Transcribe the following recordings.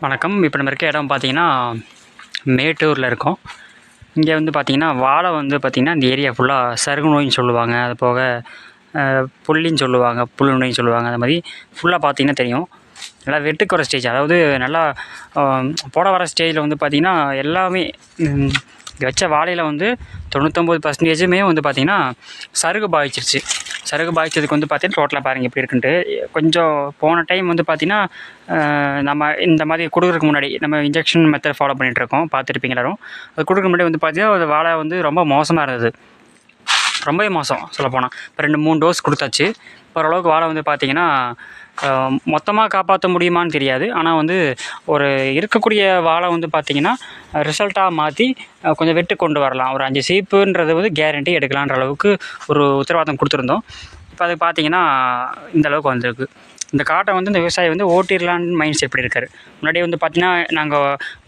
வணக்கம். இப்போ நம்ம இருக்க இடம் பார்த்தீங்கன்னா மேட்டூரில் இருக்கோம். இங்கே வந்து பார்த்திங்கன்னா வாழை வந்து பார்த்திங்கன்னா இந்த ஏரியா ஃபுல்லாக சருகு நோயின்னு சொல்லுவாங்க. அது போக புள்ளின்னு சொல்லுவாங்க, புழு நோயின்னு சொல்லுவாங்க. அது மாதிரி ஃபுல்லாக பார்த்திங்கன்னா தெரியும். நல்லா வெட்டுக்கு வர ஸ்டேஜ், அதாவது நல்லா போட வர ஸ்டேஜில் வந்து பார்த்திங்கன்னா எல்லாமே வச்ச வாழையில் வந்து 99% வந்து பார்த்திங்கன்னா சருகு பாதிச்சிருச்சு. சருகு பாதிச்சதுக்கு வந்து பார்த்தீங்கன்னா டோட்டலாக பாருங்கள் எப்படி இருக்குன்ட்டு. கொஞ்சம் போன டைம் வந்து பார்த்திங்கன்னா நம்ம இந்த மாதிரி கொடுக்குறதுக்கு முன்னாடி நம்ம இன்ஜெக்ஷன் மெத்தட் ஃபாலோ பண்ணிகிட்ருக்கோம், பார்த்துருப்பீங்க எல்லோரும். அது கொடுக்குறதுக்கு முன்னாடி வந்து பார்த்திங்கன்னா அது வாழை வந்து ரொம்ப மோசமாக இருந்தது, ரொம்பவே மோசம் சொல்லப்போனால். இப்போ 2-3 டோஸ் கொடுத்தாச்சு. ஓரளவுக்கு வாழை வந்து பார்த்திங்கன்னா மொத்தமாக காப்பாற்ற முடியுமான்னு தெரியாது. ஆனால் வந்து ஒரு இருக்கக்கூடிய வாழை வந்து பார்த்திங்கன்னா ரிசல்ட்டாக மாற்றி கொஞ்சம் வெட்டு கொண்டு வரலாம். ஒரு 5 சீப்புன்றது வந்து கேரண்டி எடுக்கலான்ற அளவுக்கு ஒரு உத்தரவாதம் கொடுத்துருந்தோம். இப்போ அது பார்த்திங்கன்னா இந்தளவுக்கு வந்திருக்கு. இந்த காட்டை வந்து இந்த விவசாயி வந்து ஓட்டிடலான்னு மைண்ட் செட் எப்படி இருக்காரு. முன்னாடி வந்து பார்த்திங்கன்னா நாங்கள்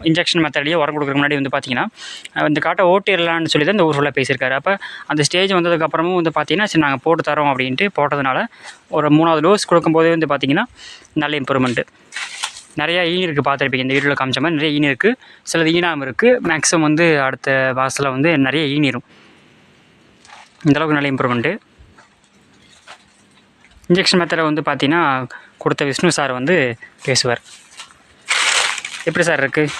இன்ஜெக்ஷன் மெத்தட்லேயே உரம் கொடுக்குறதுக்கு முன்னாடி வந்து பார்த்திங்கன்னா இந்த காட்டை ஓட்டிடலான்னு சொல்லி தான் இந்த ஊர் ஃபுல்லாக பேசியிருக்காரு. அப்போ அந்த ஸ்டேஜ் வந்ததுக்கப்புறமும் வந்து பார்த்திங்கன்னா சரி நாங்கள் போட்டு தரோம் அப்படின்ட்டு போட்டதுனால ஒரு 3வது டோஸ் கொடுக்கும்போதே வந்து பார்த்திங்கன்னா நல்ல இம்ப்ரூவ்மெண்ட்டு. நிறையா ஈனி இருக்குது, பார்த்துருப்பீங்க இந்த வீடியோவில் காமிச்ச மாதிரி. நிறைய ஈனி இருக்குது, சிலது ஈனாமல் இருக்குது. மேக்ஸிமம் வந்து அடுத்த வாசலில் வந்து நிறைய ஈனிரும். இந்தளவுக்கு நல்ல இம்ப்ரூவ்மெண்ட்டு. இன்ஜெக்ஷன் மெத்தடை வந்து பார்த்திங்கன்னா கொடுத்த விஷ்ணு சார் வந்து பேசுவார். எப்படி சார் இருக்குது?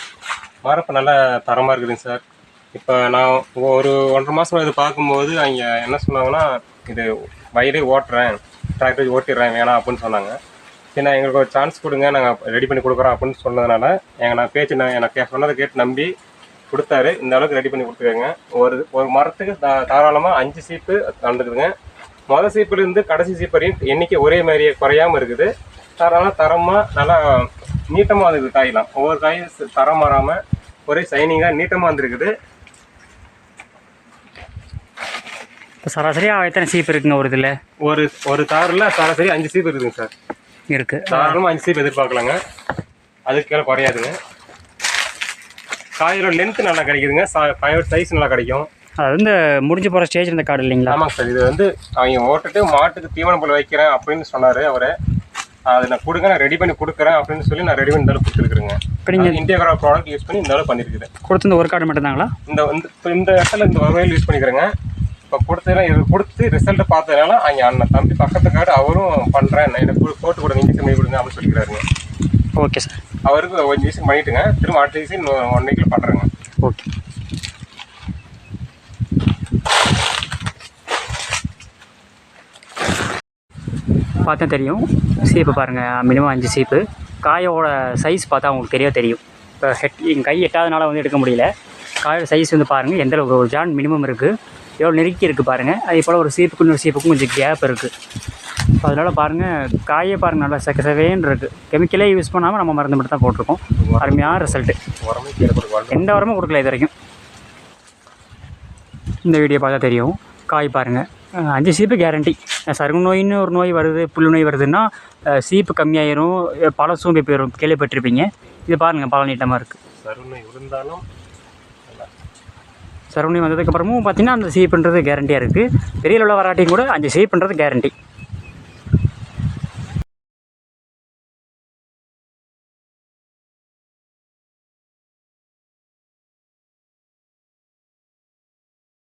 வரப்பு நல்லா தரமாக இருக்குதுங்க சார். இப்போ நான் ஒரு 1.5 மாதம் இது பார்க்கும்போது அவங்க என்ன சொன்னாங்கன்னா, இது வயலே ஓட்டுறேன், டிராக்டர் ஓட்டிடுறேன் வேணாம் அப்படின்னு சொன்னாங்க. சரி நான் எங்களுக்கு ஒரு சான்ஸ் கொடுங்க, நாங்கள் ரெடி பண்ணி கொடுக்குறோம் அப்படின்னு சொன்னதுனால எனக்கு சொன்னதை கேட்டு நம்பி கொடுத்தாரு. இந்த அளவுக்கு ரெடி பண்ணி கொடுத்துருக்காங்க. ஒரு மரத்துக்கு தாராளமாக 5 சீப்பு கலந்துக்குதுங்க. மொதல் சீப்புலேருந்து கடைசி சீப்பு வரையும் எண்ணிக்கை ஒரே மாதிரியே குறையாமல் இருக்குது. தரமாக நல்லா நீட்டமாக வந்துருக்குது. காயெலாம் ஒவ்வொரு காயும் தரம் மாறாமல் ஒரே சைனிங்காக நீட்டமாக வந்துருக்குது. இப்போ சராசரியாக எத்தனை சீப்பு இருக்குங்க ஒரு இதில்? ஒரு தாரில் சராசரி 5 சீப்பு இருக்குதுங்க சார். இருக்குது. தாராளமாக 5 சீப்பு எதிர்பார்க்கலாங்க. அதுக்கு கீழே குறையாதுங்க. காயோட லென்த்து நல்லா கிடைக்குதுங்க, காயோட சைஸ் நல்லா கிடைக்கும். அது வந்து முடிஞ்சு போகிற ஸ்டேஜ் இந்த காடு இல்லைங்களா? ஆமாங்க சார். இது வந்து அவங்க ஓட்டுட்டு மாட்டுக்கு தீவனம் போல் வைக்கிறேன் அப்படின்னு சொன்னார் அவர். அதை நான் கொடுங்க, நான் ரெடி பண்ணி கொடுக்குறேன் அப்படின்னு சொல்லி நான் ரெடி பண்ணி இந்த அளவுக்கு கொடுத்துருக்குறேங்க. இப்போ நீங்கள் இந்தியா கார்டு ப்ராடக்ட் யூஸ் பண்ணி இந்த அளவுக்கு பண்ணியிருக்குது. கொடுத்து இந்த ஒரு கார்டு மட்டும்தாங்களா? இந்த இடத்துல இந்த வகையில் யூஸ் பண்ணிக்கிறேங்க. இப்போ கொடுத்ததெல்லாம் இது கொடுத்து ரிசல்ட்டை பார்த்ததுனால அவங்க அண்ணன் தம்பி பக்கத்து கார்டு அவரும் பண்ணுறேன், எனக்கு போட்டு கொடுங்க, இன்ஜெக்ஷன் பண்ணி கொடுங்க அப்படின்னு சொல்லிக்கிறாருங்க. Okay sir. அவருக்கு ஒரு இன்ஜெக்ஷன் பண்ணிட்டுங்க, திரும்ப அடுத்த இன்ஜெக்ஷன் 1 வீக்கில் பண்ணுறேங்க. ஓகே. பார்த்தா தெரியும். சீப்பு பாருங்கள், மினிமம் 5 சீப்பு. காயோட சைஸ் பார்த்தா உங்களுக்கு தெரியும். இப்போ என் கை எட்டாதனால வந்து எடுக்க முடியல. காயோட சைஸ் வந்து பாருங்கள் எந்த அளவுக்கு ஒரு ஜான் மினிமம் இருக்குது, எவ்வளோ நெருக்கி இருக்குது பாருங்கள். அதே போல் ஒரு சீப்புக்கு இன்னொரு சீப்புக்கும் கொஞ்சம் கேப் இருக்குது. அதனால் பாருங்கள் காயே பாருங்கள் நல்லா செக்கசவேன்னு இருக்குது. கெமிக்கலே யூஸ் பண்ணாமல் நம்ம மருந்து மட்டும் தான் போட்டிருக்கோம். அருமையான ரிசல்ட்டு. எந்த உரமும் கொடுக்கல இது வரைக்கும். இந்த வீடியோ பார்த்தா தெரியும். காய் பாருங்கள், 5 சீப்பு கேரண்டி. சருகு நோயின்னு ஒரு நோய் வருது, புழு நோய் வருதுன்னா சீப்பு கம்மியாயிரும், பல சூம்பி போயிடும், கேள்விப்பட்டிருப்பீங்க. இது பாருங்கள் பல நீட்டமாக இருக்குது. சருகு நோய் இருந்தாலும் சருகு நோய் வந்ததுக்கப்புறமும் பார்த்திங்கன்னா அந்த சீப்புன்றது கேரண்டியாக இருக்குது. பெரிய அளவில் வராட்டியும் கூட 5 சீப்புன்றது கேரண்டி.